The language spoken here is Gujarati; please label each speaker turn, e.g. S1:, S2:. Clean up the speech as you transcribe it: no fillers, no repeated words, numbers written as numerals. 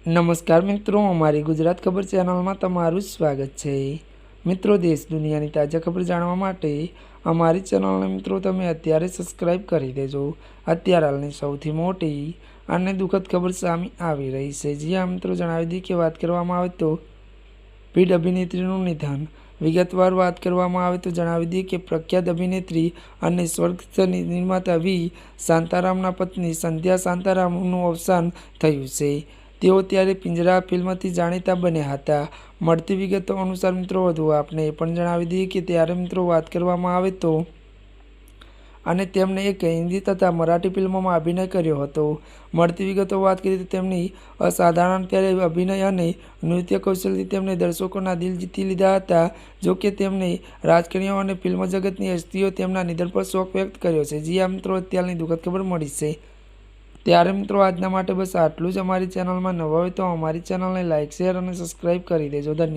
S1: નમસ્કાર મિત્રો, અમારી ગુજરાત ખબર ચેનલમાં તમારું સ્વાગત છે। મિત્રો, દેશ દુનિયાની તાજા ખબર જાણવા માટે અમારી ચેનલને મિત્રો તમે અત્યારે સબસ્ક્રાઇબ કરી દેજો। અત્યારે હાલની સૌથી મોટી અને દુઃખદ ખબર સામે આવી રહી છે। જી હા મિત્રો, જણાવી દઈએ કે વાત કરવામાં આવે તો પીઢ અભિનેત્રીનું નિધન। વિગતવાર વાત કરવામાં આવે તો જણાવી દઈએ કે પ્રખ્યાત અભિનેત્રી અને સ્વર્ગસ્થ નિર્માતા વી શાંતારામના પત્ની સંધ્યા શાંતારામનું અવસાન થયું છે। તેઓ ત્યારે પિંજરા ફિલ્મથી જાણીતા બન્યા હતા। મળતી વિગતો અનુસાર મિત્રો વધુ આપને એ પણ જણાવી દઈએ કે ત્યારે મિત્રો વાત કરવામાં આવે તો અને તેમણે એક હિન્દી તથા મરાઠી ફિલ્મોમાં અભિનય કર્યો હતો। મળતી વિગતો વાત કરીએ તો તેમની અસાધારણ ત્યારે અભિનય અને નૃત્ય કૌશલ્યથી તેમણે દર્શકોના દિલ જીતી લીધા હતા। જોકે તેમણે રાજકારણીઓ અને ફિલ્મ જગતની હસ્તીઓ તેમના નિધન પર શોક વ્યક્ત કર્યો છે। જી આ મિત્રો, અત્યારની દુઃખદ ખબર મળી છે। ત્યારે મિત્રો આજના માટે બસ આટલું જ। અમારી ચેનલમાં નવા હોય તો અમારી ચેનલને લાઇક, શેર અને સબસ્ક્રાઇબ કરી દેજો। ધન્યવાદ।